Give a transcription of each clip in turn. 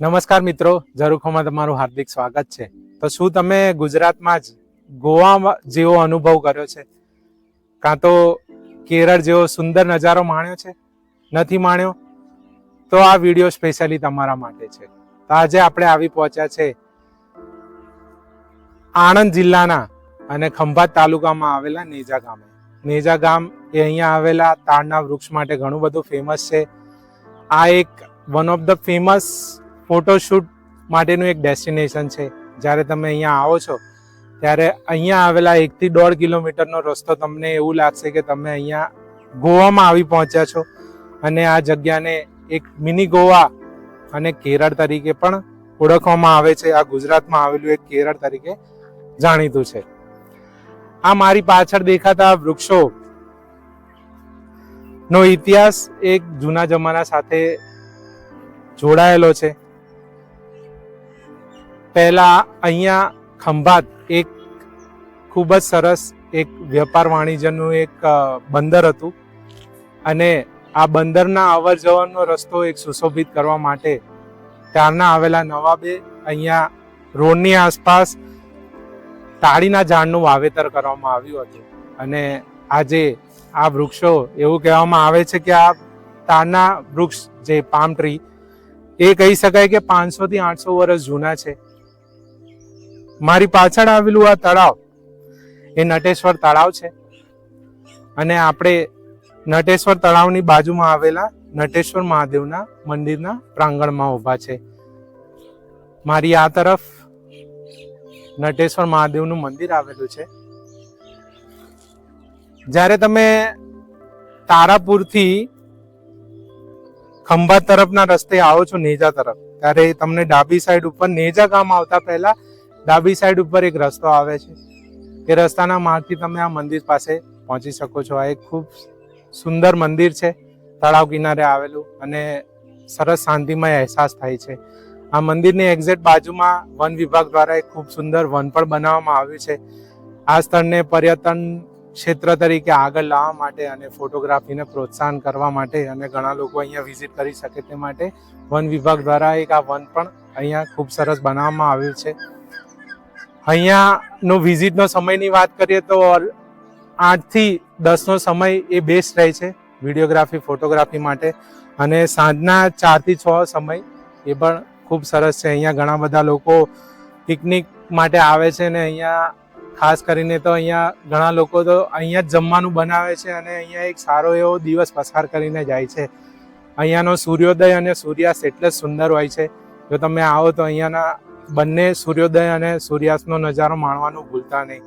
નમસ્કાર મિત્રો, ઝરૂખોમાં તમારું હાર્દિક સ્વાગત છે. તો શું તમે ગુજરાતમાં જ ગોવા જેવો અનુભવ કર્યો છે, કાં તો કેરળ જેવો સુંદર નજારો માણ્યો છે? નથી માણ્યો તો આ વિડીયો સ્પેશિયલી તમારા માટે છે. તો આજે આપણે આવી પહોંચ્યા છે આણંદ જિલ્લાના અને ખંભાત તાલુકામાં આવેલા નેજા ગામે. નેજા ગામ એ અહીંયા આવેલા તાડના વૃક્ષ માટે ઘણું બધું ફેમસ છે. આ એક one of the famous photoshoot માટેનું એક ડેસ્ટિનેશન છે. જ્યારે તમે અહીંયા આવો છો ત્યારે અહીંયા આવેલા 1 થી 1.5 કિલોમીટરનો રસ્તો તમને એવું લાગશે કે તમે અહીંયા ગોવામાં આવી પહોંચ્યા છો. અને આ જગ્યાને એક મિની ગોવા અને કેરળ તરીકે પણ ઓળખવામાં આવે છે. આ ગુજરાતમાં આવેલું એક કેરળ તરીકે જાણીતું છે. આ મારી પાછળ દેખાતા વૃક્ષો નો ઇતિહાસ એક જૂના જમાના સાથે જોડાયેલો છે. પહેલા અહીંયા ખંભાત એક ખૂબ જ સરસ એક વેપાર વાણિજ્યનું એક બંદર હતું અને આ બંદરના અવર જવરનો રસ્તો એક સુશોભિત કરવા માટે ત્યારના આવેલા નવાબે અહીંયા રોડની આસપાસ તાળીના ઝાડનું વાવેતર કરવામાં આવ્યું હતું. અને આજે આ વૃક્ષો એવું કહેવામાં આવે છે કે આ તાડના વૃક્ષ જે પામ ટ્રી એ કહી શકાય કે 500 થી 800 વર્ષ જૂના છે. મારી પાછળ આવેલું આ તળાવ એ નટેશ્વર તળાવ છે અને આપણે નટેશ્વર તળાવની બાજુમાં આવેલા નટેશ્વર મહાદેવના મંદિરના પ્રાંગણમાં ઊભા છે. મારી આ તરફ નટેશ્વર મહાદેવનું મંદિર આવેલું છે. જ્યારે તમે તારાપુરથી ખંભાત તરફના રસ્તે આવો છો નેજા તરફ, ત્યારે તમને ડાબી સાઈડ ઉપર નેજા ગામ આવતા પહેલા ડાબી સાઈડ ઉપર એક રસ્તો આવે છે. એ રસ્તાના માર્ગથી તમે આ મંદિર પાસે પહોંચી શકો છો. આ એક ખૂબ સુંદર મંદિર છે, તળાવ કિનારે આવેલું, અને સરસ શાંતિમય અહેસાસ થાય છે. આ મંદિરની એક્ઝેક્ટ બાજુમાં વન વિભાગ દ્વારા એક ખૂબ સુંદર વન પણ બનાવવામાં આવ્યું છે. આ સ્થળને પર્યટન ક્ષેત્ર તરીકે આગળ લાવવા માટે અને ફોટોગ્રાફીને પ્રોત્સાહન કરવા માટે અને ઘણા લોકો અહીંયા વિઝિટ કરી શકે તે માટે વન વિભાગ દ્વારા એક આ વન પણ અહીંયા ખૂબ સરસ બનાવવામાં આવ્યું છે. અહીંયાનો વિઝિટનો સમયની વાત કરીએ તો 8 થી 10નો સમય એ બેસ્ટ રહે છે વિડીયોગ્રાફી ફોટોગ્રાફી માટે, અને સાંજના 4 થી 6 સમય એ પણ ખૂબ સરસ છે. અહીંયા ઘણા બધા લોકો પિકનિક માટે આવે છે અને અહીંયા ખાસ કરીને તો અહીંયા ઘણા લોકો તો અહીંયા જ જમવાનું બનાવે છે અને અહીંયા એક સારો એવો દિવસ પસાર કરીને જાય છે. અહીંયાનો સૂર્યોદય અને સૂર્યાસ્ત એટલે જ સુંદર હોય છે. જો તમે આવો તો અહીંયાના બંને સૂર્યોદય અને સૂર્યાસ્તનો નજારો માણવાનું ભૂલતા નહીં.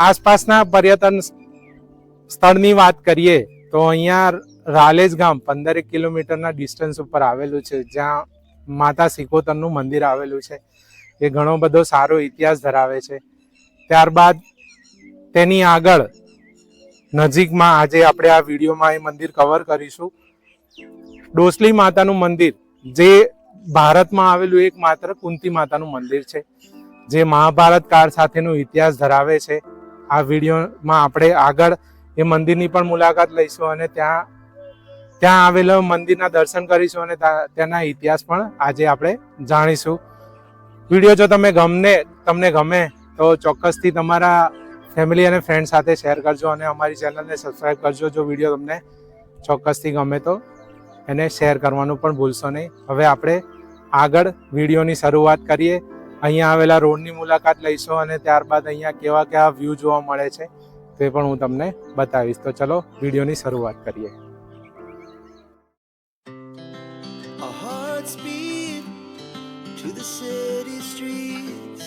આસપાસના પર્યટન સ્થળની વાત કરીએ તો અહીંયા રાલેજ ગામ 15 કિલોમીટરના ડિસ્ટન્સ ઉપર આવેલું છે, જ્યાં માતા સિકોતરનું મંદિર આવેલું છે. એ ઘણો બધો સારો ઇતિહાસ ધરાવે છે. ત્યારબાદ તેની આગળ નજીકમાં આજે આપણે આ વિડીયોમાં એ મંદિર કવર કરીશું. ડોસલી માતાનું મંદિર, જે ભારતમાં આવેલું એકમાત્ર કુંતી માતાનું મંદિર છે, જે મહાભારત કાળ સાથેનો ઇતિહાસ ધરાવે છે. આ વિડીયોમાં આપણે આગળ એ મંદિરની પણ મુલાકાત લઈશું અને ત્યાં આવેલા મંદિરના દર્શન કરીશું અને તેના ઇતિહાસ પણ આજે આપણે જાણીશું. વિડીયો જો તમને ગમે તો ચોક્કસથી તમારા ફેમિલી અને ફ્રેન્ડ સાથે શેર કરજો અને અમારી ચેનલને સબસ્ક્રાઈબ કરજો. જો વિડીયો તમને ચોક્કસથી ગમે તો એને શેર કરવાનું પણ ભૂલશો નહીં. હવે આપણે આગળ વિડીયોની શરૂઆત કરીએ. અહીંયા આવેલા રોડની મુલાકાત લઈશું અને ત્યારબાદ અહીંયા કેવા વ્યૂ જોવા મળે છે તે પણ હું તમને બતાવીશ. તો ચલો વિડીયોની શરૂઆત કરીએ. to the city streets,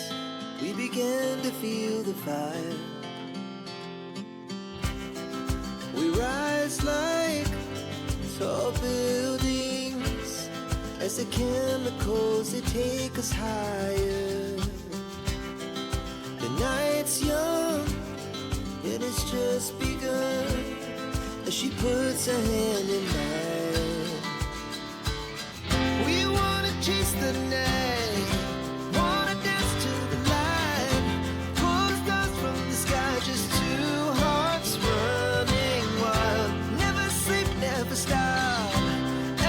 we began to feel the fire. We rise like tall buildings as the chemicals, they take us higher. The night's young and it's just begun as she puts her hand in mine. We wanna chase the night, wanna dance to the light, pull the stars from the sky, just two hearts running wild. Never sleep, never stop,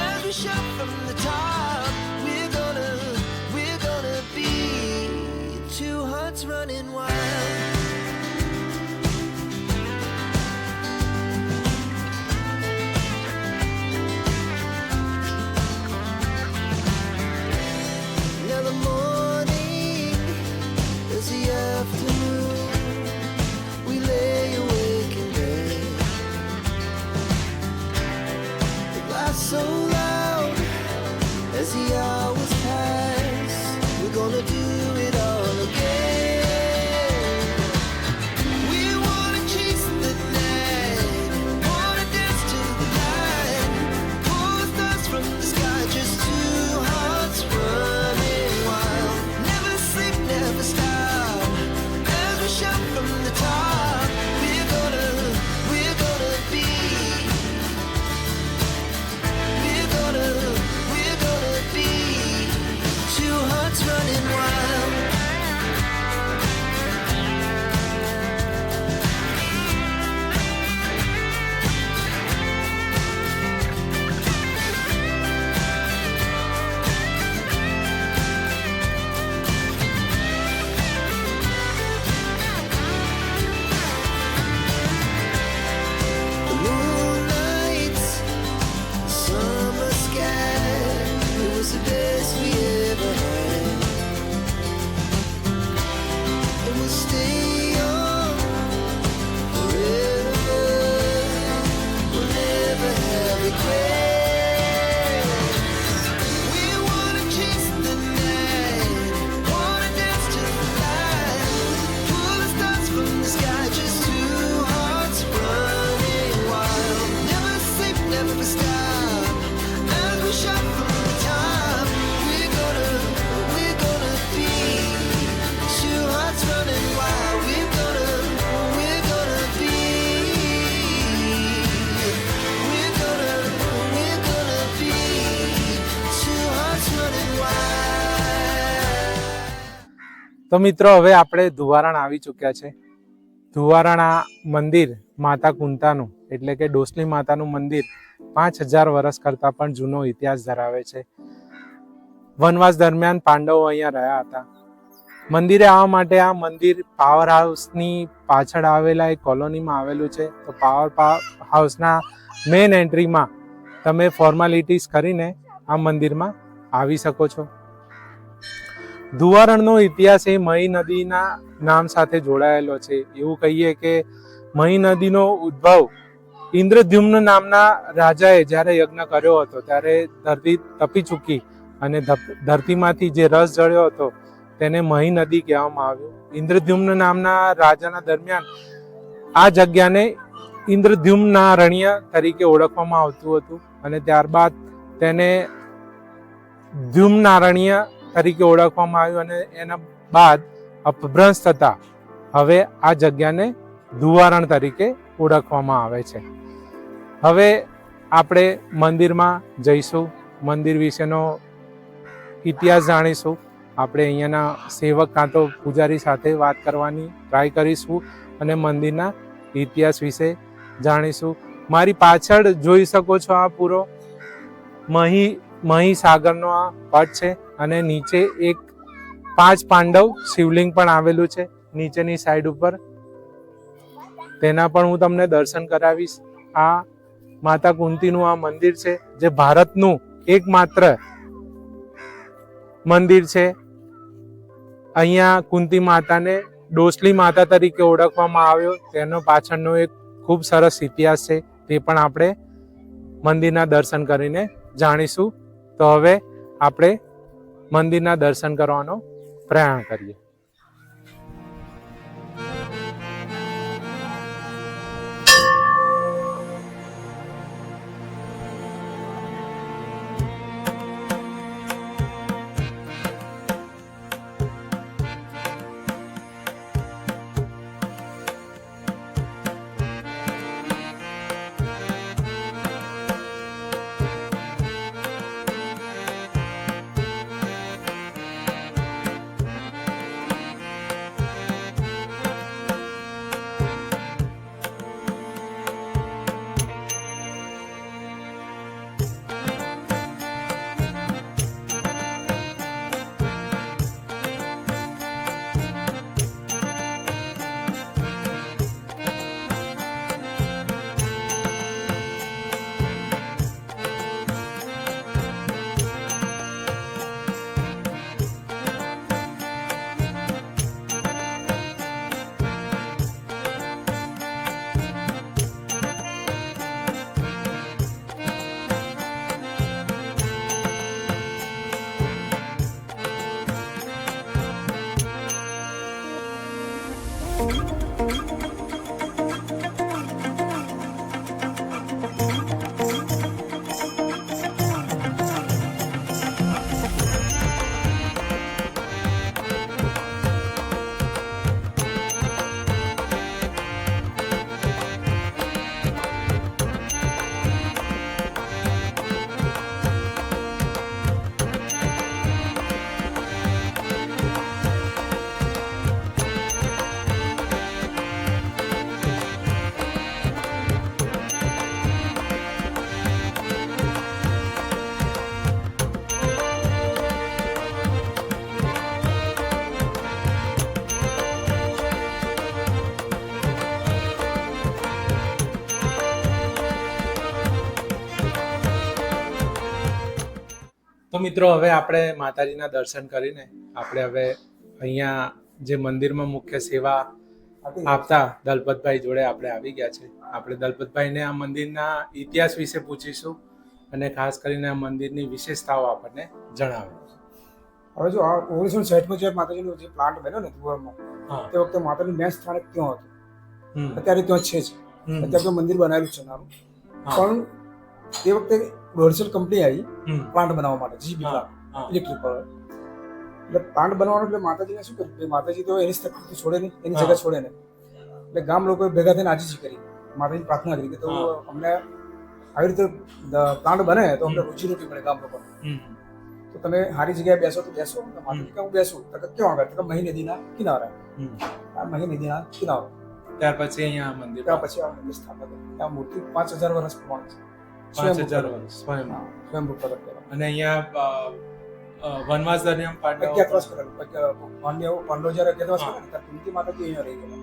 as we shout from the top. We're gonna be two hearts running wild. Now the morning is the afternoon. We lay awake in bed. The glass so loud as the hours pass. We're gonna do it all again. We wanna chase the night, wanna dance to the light, pull the stars from the sky, just two hearts running wild. Never sleep, never stop, as we shout from the top. We're gonna be, we're gonna be two hearts running wild. The moonlight, summer sky, it was the best we ever had. And we'll stay young forever. We'll never have regrets. We wanna chase the night, wanna dance to the light, pull the stars from the sky, just two hearts running wild. Never sleep, never stop, as we shout from the top. We're gonna be two hearts running wild. We're gonna be, we're gonna be two hearts running wild. તો મિત્રો હવે આપણે ધુવારણ આવી ચૂક્યા છે. ધુવારણા મંદિર માતા કુંતાનું એટલે કે ડોસલી માતાનું મંદિર 5000 વર્ષ કરતાં પણ જૂનો ઇતિહાસ ધરાવે છે. વનવાસ દરમિયાન પાંડવો અહીંયા રહ્યા હતા. મંદિરે આવવા માટે આ મંદિર પાવર હાઉસની પાછળ આવેલા એક કોલોનીમાં આવેલું છે. તો પાવર હાઉસના મેઇન એન્ટ્રીમાં તમે ફોર્માલિટીઝ કરીને આ મંદિરમાં આવી શકો છો. ધુવારણનો ઇતિહાસ એ મહી નદીના નામ સાથે જોડાયેલો છે. એવું કહીએ કે મહી નદીનો ઉદ્ભવ ઇન્દ્રદ્યુમ્ન નામના રાજાએ જ્યારે યજ્ઞ કર્યો હતો ત્યારે ધરતી તપી ચૂકી અને ધરતીમાંથી જે રસ જળ્યો હતો તેને મહી નદી કહેવામાં આવ્યું. ઇન્દ્રદ્યુમ્ન નામના રાજાના દરમિયાન આ જગ્યાને ઇન્દ્રદ્યુમ્નારણ્ય તરીકે ઓળખવામાં આવતું હતું અને ત્યારબાદ તેને દ્યુમ્નારણ્ય તરીકે ઓળખવામાં આવ્યું અને એના બાદ અપભ્રંશ થતા હવે આ જગ્યાને ધુવારણ તરીકે ઓળખવામાં આવે છે. હવે આપણે મંદિરમાં જઈશું, મંદિર વિશેનો ઇતિહાસ જાણીશું. આપણે અહીંયાના સેવક કાં તો પૂજારી સાથે વાત કરવાની ટ્રાય કરીશું અને મંદિરના ઇતિહાસ વિશે જાણીશું. મારી પાછળ જોઈ શકો છો આ પૂરો મહી સાગરનો આ પટ છે અને નીચે એક 5 પાંડવ શિવલિંગ પણ આવેલું છે નીચેની સાઈડ ઉપર. તેના પણ હું તમને દર્શન કરાવીશ. આ માતા કુંતીનું આ મંદિર છે જે ભારતનું એકમાત્ર મંદિર છે. અહીંયા કુંતી માતાને ડોસલી માતા તરીકે ઓળખવામાં આવ્યો, તેનો પાછળનો એક ખૂબ સરસ ઇતિહાસ છે. તે પણ આપણે મંદિરના દર્શન કરીને જાણીશું. તો હવે આપણે મંદિરના દર્શન કરવાનો પ્રયાણ કરીએ. તો મિત્રો હવે આપણે માતાજીના દર્શન કરીને આપણે હવે અહીંયા જે મંદિરમાં મુખ્ય સેવા આપતા દલપતભાઈ જોડે આપણે આવી ગયા છે. આપણે દલપતભાઈને આ મંદિરના ઇતિહાસ વિશે પૂછીશું અને ખાસ કરીને આ મંદિરની વિશેષતાઓ આપણને જણાવે. હવે જો આ 1960માં જે માતાજીનો જે પ્લાન્ટ બન્યો ને તુવરમાં, તે વખતે માતાનું મેન સ્થાનક ત્યાં હતું. અત્યારે ત્યાં છે જ. અત્યારે તો મંદિર બનાવેલું છે નાનું. પણ તે વખતે ડોરસેલ કંપની આવી પ્લાન્ટ બનાવવા માટે, જીબી પ્લાન્ટ, ઇલેક્ટ્રિક પાવર. એટલે પ્લાન્ટ બનાવવાનું એટલે માતાજીને શું કર્યું, માતાજી તો એની સ્થિતિ છોડે નહીં, એની જગ્યા છોડે નહીં. એટલે ગામ લોકોએ ભેગા થઈને આજીજી કરી, માતાજી પ્રાર્થના કરી કે તો અમને આવી રીતે પ્લાન્ટ બને તો અમને રોજીરોટી મળે ગામ લોકોને. તો તમે સારી જગ્યાએ બેસો તો બેસો. માતાજી કે હું બેસું તો ક્યાં આગળ, તો મહી નદીના કિનારે. આ મહી નદીના કિનારો. ત્યાર પછી અહીંયા મંદિર, ત્યાર પછી આ મંદિર સ્થાપન. આ મૂર્તિ 5000 વર્ષ પ્રમાણે છે. 5000 વર્ષ સ્વયંભૂ પ્રગટ કરેલા. અને અહીંયા વનવાસ દરમિયાન અજ્ઞાતવાસ કરેલું. પાંડવો જ્યારે અજ્ઞાતવાસ કરે ત્યારે કુંતી માતાજી અહીંયા રહી ગયેલા.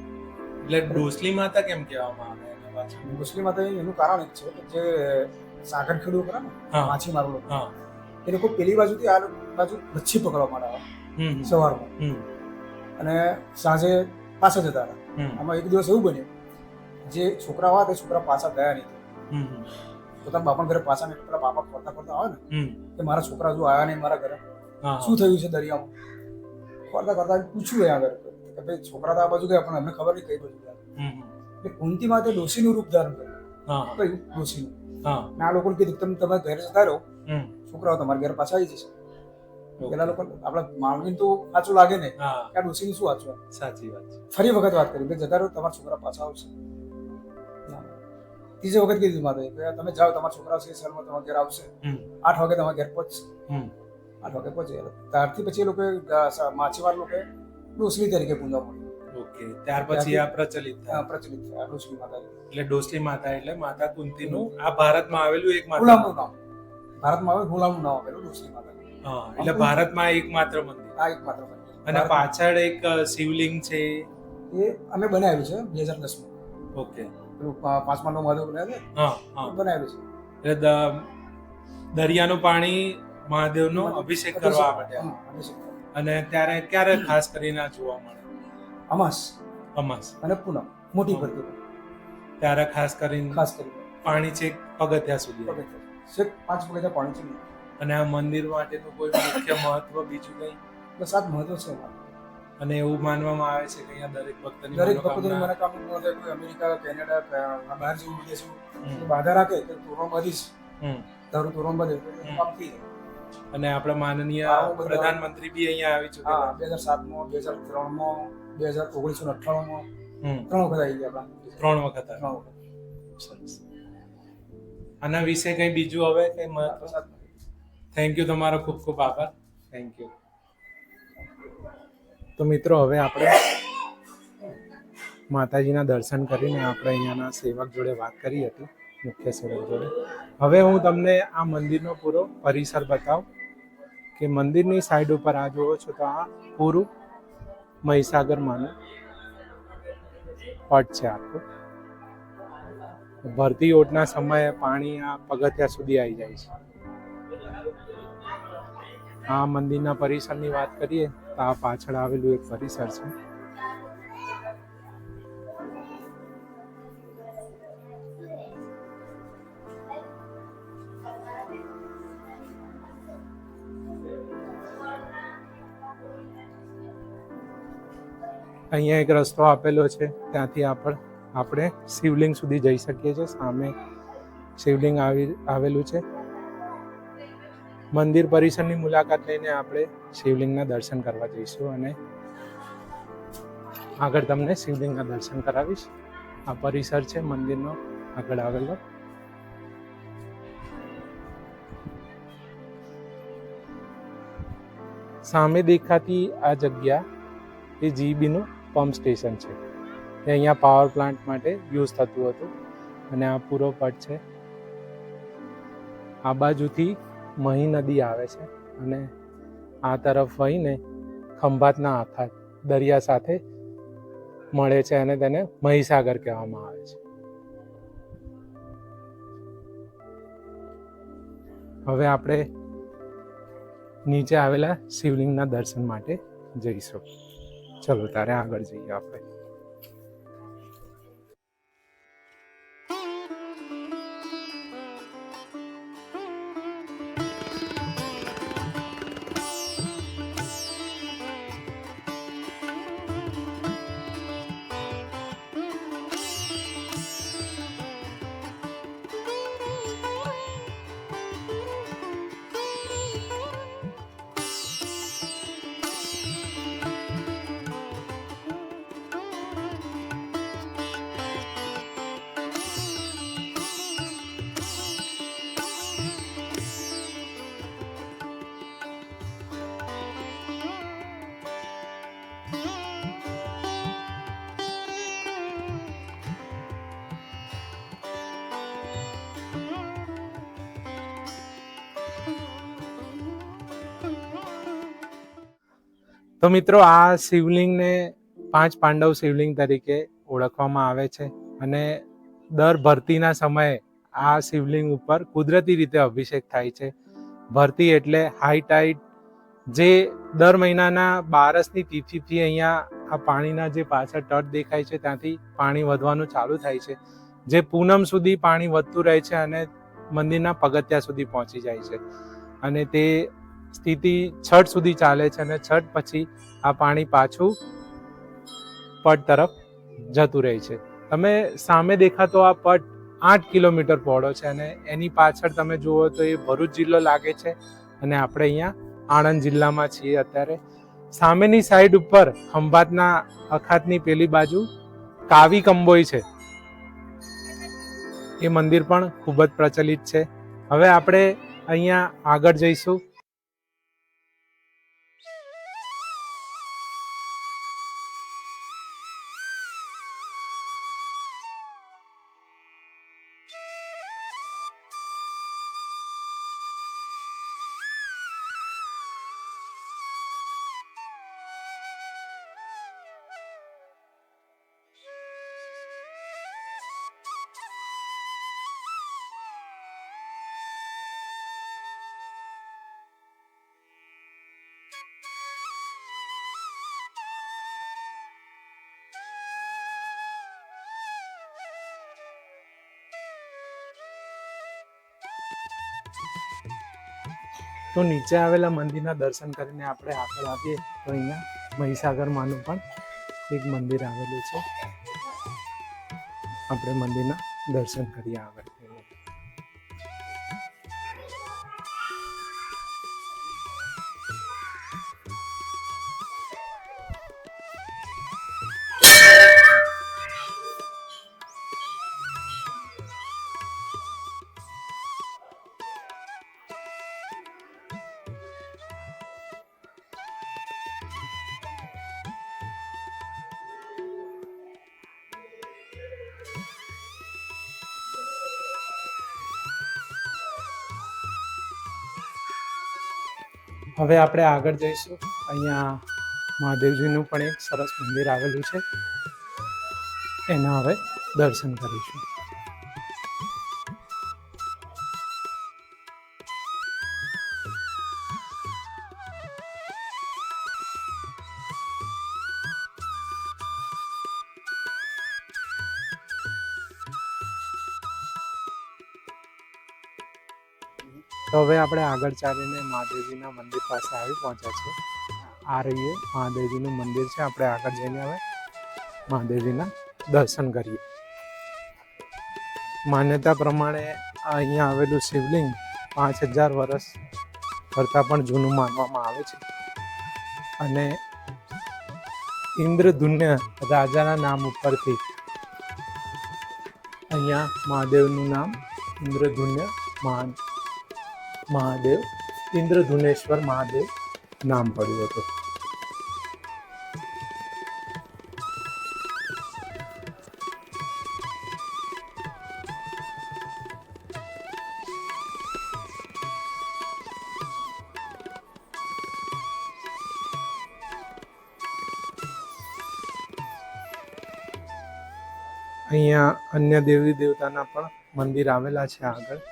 એટલે ડોસલી માતા કેમ કહેવામાં આવે એના પાછળ? ડોસલી માતા એનું કારણ એક છે કે જે સાગર ખેડૂ કરે ને, માછીમારો લોકો, એ લોકો પેલી બાજુથી આ બાજુ મચ્છી પકડવા માટે આવે સવારમાં, અને સાંજે પાછા જતા હતા. આમાં એક દિવસ એવું બન્યું, જે છોકરા હતા તે છોકરા પાછા ગયા નહીં. પોતાના બાપા ઘરે પાછા નહીં, પેલા બાપા ફરતા ફરતા આવે ને કે મારા છોકરા જો આવ્યા નહીં મારા ઘરે, શું થયું છે દરિયામાં. ફરતા ફરતા પૂછ્યું અહીંયા આગળ કે ભાઈ છોકરા તો આ બાજુ ગયા પણ અમને ખબર નહીં કઈ બાજુ ગયા. એટલે કુંતી માતે ડોશીનું રૂપ ધારણ કર્યું. કયું ડોશીનું? આ લોકો કીધું તમે ઘરે જતા રહો, છોકરાઓ તમારા ઘર પાછા આવી જશે. પેલા લોકો આપડા માનવી તો સાચું લાગે ને કે આ ડોશીનું શું સાચું? સાચી વાત. ફરી વખત વાત કરી કે જતા રહો, તમારા છોકરા પાછા આવશે. ત્રીજી વખત કીધું માતા કે તમે જાઓ, તમારા છોકરા છે સાલમાં તમારા ઘર આવશે, 8 વાગે તમારા ઘર પહોંચશે. 8 વાગે પહોંચે. ત્યારથી પછી એ લોકો માછીમાર લોકો ડોસલી તરીકે પૂજા મળી. ઓકે, ત્યાર પછી આ પ્રચલિત થયા ડોસલી માતા. એટલે ડોસલી માતા એટલે માતા કુંતીનું આ ભારતમાં આવેલું એક ગુલામનું નામ. ભારતમાં આવે ગુલામનું નામ આપેલું ડોસલી માતા. એટલે ભારતમાં એકમાત્ર મંદિર. આ એકમાત્ર મંદિર. અને પાછળ એક શિવલિંગ છે, એ અમે બનાવ્યું છે 2010માં. ઓકે, પેલું 5મા નો મહાદેવ બનાવ્યું છે, બનાવ્યું છે. એટલે દરિયાનું પાણી મહાદેવનો અભિષેક કરવા માટે. અને ત્યારે ક્યારે ખાસ કરીને જોવા મળે? અમાસ અને પૂનમ, મોટી ભરતી, ત્યારે ખાસ કરીને પાણી છે પગથિયા સુધી, 5 પગથિયા પાણી છે. અને આ મંદિર માટેનું કોઈ મુખ્ય મહત્વ બીજું કંઈ? બસ આ જ મહત્વ છે અમારું. અને એવું માનવામાં આવે છે કે અહીંયા દરેક ભક્તની દરેક ભક્તોની મનોકામના મનોકામના પૂર્ણ થાય. કોઈ અમેરિકા, કેનેડા, બહાર જેવું વિદેશો બાધા રાખે કે તોરણ બાંધીશ, તારું તોરણ બાંધે તો એનું કામ થઈ જાય. અને આપણા માનનીય આવું બધા- પ્રધાનમંત્રી બી અહીંયા આવી ચૂકેલા. હા, 2007માં, 2003માં, 1998માં 3 વખત આવી ગયા આપણા. 3 વખત આવ્યા. 3 વખત. સરસ. આના વિશે કંઈ બીજું હવે કંઈ મહત્વ? થેન્ક યુ, તમારો ખૂબ ખૂબ આભાર. Thank you. તો મિત્રો, હવે આપણે માતાજીના દર્શન કરીને આપણે અહીંયાના સેવક જોડે વાત કરી હતી, મુખ્ય સેવક જોડે. હવે હું તમને આ મંદિરનો પૂરો પરિસર બતાવું કે મંદિરની સાઈડ ઉપર આ જુઓ છો તો આ પૂરું મહીસાગર માનું પટ છે આખું. ભરતી ઓટના સમયે પાણી આ પગથિયા સુધી આવી જાય છે. આ મંદિરના પરિસરની વાત કરીએ તો આ પાછળ આવેલું એક પરિસર છે. અહીંયા એક રસ્તો આપેલો છે, ત્યાંથી આપણે શિવલિંગ સુધી જઈ શકીએ છીએ. સામે શિવલિંગ આવેલું છે. મંદિર પરિસરની મુલાકાત લઈને આપણે શિવલિંગના દર્શન કરવા જઈશું અને આગળ તમને શિવલિંગના દર્શન કરાવીશ. આ પરિસર છે મંદિરનો આગળ આવેલો. સામે દેખાતી આ જગ્યા એ જીબીનું પંપ સ્ટેશન છે. એ અહીંયા પાવર પ્લાન્ટ માટે યુઝ થતું હતું અને આ પૂરો પટ છે. આ બાજુથી મહી નદી આવે છે અને આ તરફ વહીને ખંભાતના આખા દરિયા સાથે મળે છે અને તેને મહીસાગર કહેવામાં આવે છે. હવે આપણે નીચે આવેલા શિવલિંગના દર્શન માટે જઈશું. ચલો તારે આગળ જઈએ આપણે. તો મિત્રો, આ શિવલિંગને 5 પાંડવ શિવલિંગ તરીકે ઓળખવામાં આવે છે અને દર ભરતીના સમયે આ શિવલિંગ ઉપર કુદરતી રીતે અભિષેક થાય છે. ભરતી એટલે હાઈ ટાઈડ, જે દર મહિનાના 12ની તિથિથી અહીંયા આ પાણીના જે પાછળ તટ દેખાય છે ત્યાંથી પાણી વધવાનું ચાલુ થાય છે, જે પૂનમ સુધી પાણી વધતું રહે છે અને મંદિરના પગથિયા સુધી પહોંચી જાય છે અને તે સ્થિતિ છઠ સુધી ચાલે છે અને છઠ પછી આ પાણી પાછું પટ તરફ જતું રહે છે. તમે સામે દેખાતો આ પટ 8 કિલોમીટર પહોળો છે અને એની પાછળ તમે જુઓ તો એ ભરૂચ જિલ્લો લાગે છે અને આપણે અહીંયા આણંદ જિલ્લામાં છીએ અત્યારે. સામેની સાઈડ ઉપર ખંભાતના અખાતની પેલી બાજુ કાવી કંબોઈ છે, એ મંદિર પણ ખૂબ જ પ્રચલિત છે. હવે આપણે અહીંયા આગળ જઈશું. તો નીચે આવેલા મંદિરના દર્શન કરીને આપણે આગળ આવીએ તો અહીંયા મહીસાગર માનું પણ એક મંદિર આવેલું છે. આપણે મંદિરના દર્શન કરીએ આગળ. હવે આપણે આગળ જઈશું. અહીંયા મહાદેવજીનું પણ એક સરસ મંદિર આવેલું છે, એના હવે દર્શન કરીશું. તો હવે આપણે આગળ ચાલીને મહાદેવજીના મંદિર પાસે આવી પહોંચ્યા છે. આ રહીએ મહાદેવજીનું મંદિર છે. આપણે આગળ જઈને હવે મહાદેવજીના દર્શન કરીએ. માન્યતા પ્રમાણે અહીંયા આવેલું શિવલિંગ 5000 વર્ષ કરતાં પણ જૂનું માનવામાં આવે છે અને ઇન્દ્રધુમ્ન રાજાના નામ ઉપરથી અહીંયા મહાદેવનું નામ મહાદેવ ઇન્દ્રધુનેશ્વર મહાદેવ નામ પડ્યું હતું. અહીંયા અન્ય દેવી દેવતાના પણ મંદિર આવેલા છે આગળ.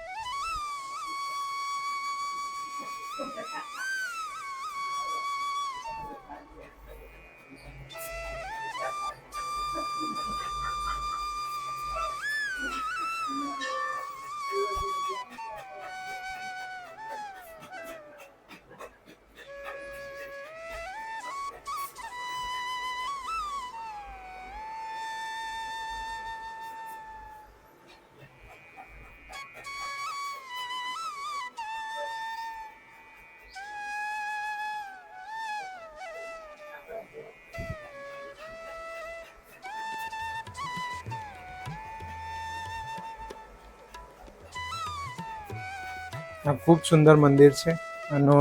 આ ખૂબ સુંદર મંદિર છે. આનો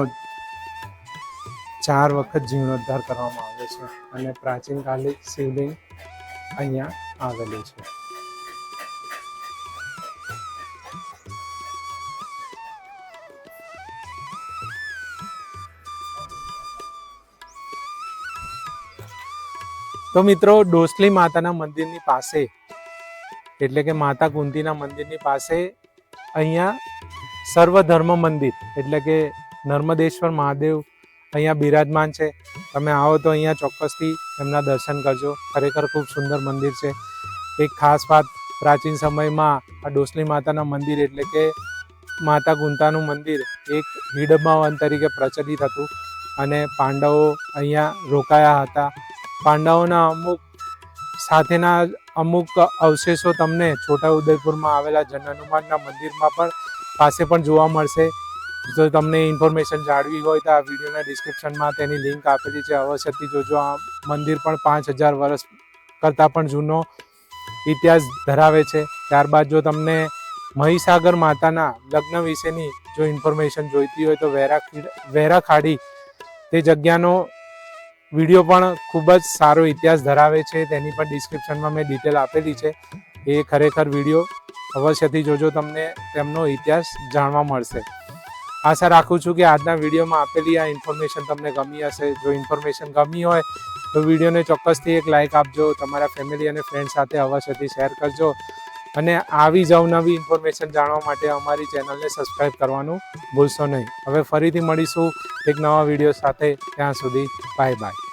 4 વખત જીર્ણોદ્ધાર કરવામાં આવ્યો છે અને પ્રાચીન કાલે શિવલિંગ અહીંયા આવેલું છે. તો મિત્રો, ડોસલી માતાના મંદિરની પાસે એટલે કે માતા કુંતીના મંદિરની પાસે અહીંયા સર્વધર્મ મંદિર એટલે કે નર્મદેશ્વર મહાદેવ અહીંયા બિરાજમાન છે. તમે આવો તો અહીંયા ચોક્કસથી એમના દર્શન કરજો. ખરેખર ખૂબ સુંદર મંદિર છે. એક ખાસ વાત, પ્રાચીન સમયમાં આ ડોસલી માતાના મંદિર એટલે કે માતા કુંતાનું મંદિર એક હિડમાવન તરીકે પ્રચલિત હતું અને પાંડવો અહીંયા રોકાયા હતા. પાંડવોના સાથેના અમુક અવશેષો તમને છોટાઉદેપુરમાં આવેલા જન હનુમાનના મંદિરમાં પણ પાસે પણ જોવા મળશે. જો તમને ઇન્ફોર્મેશન જાણવી હોય તો આ વિડીયોના ડિસ્ક્રિપ્શનમાં તેની લિંક આપેલી છે, અવશ્યથી જોજો. આ મંદિર પણ 5000 વર્ષ કરતાં પણ જૂનો ઇતિહાસ ધરાવે છે. ત્યારબાદ જો તમને મહીસાગર માતાના લગ્ન વિશેની જો ઇન્ફોર્મેશન જોઈતી હોય તો વેરા ખાડી તે જગ્યાનો વિડીયો પણ ખૂબ જ સારો ઇતિહાસ ધરાવે છે. તેની પણ ડિસ્ક્રિપ્શનમાં મેં ડિટેલ આપેલી છે. એ ખરેખર વિડીયો અવશ્યથી જોજો, તમને તેમનો ઇતિહાસ જાણવા મળશે. આશા રાખું છું કે આજના વિડીયોમાં આપેલી આ ઇન્ફોર્મેશન તમને ગમી હશે. જો ઇન્ફોર્મેશન ગમી હોય તો વિડીયોને ચોક્કસથી એક લાઇક આપજો. તમારા ફેમિલી અને ફ્રેન્ડ સાથે અવશ્યથી શેર કરજો અને આવી જ અવનવી ઇન્ફોર્મેશન જાણવા માટે અમારી ચેનલને સબસ્ક્રાઈબ કરવાનું ભૂલશો નહીં. હવે ફરીથી મળીશું એક નવા વિડીયો સાથે. ત્યાં સુધી બાય બાય.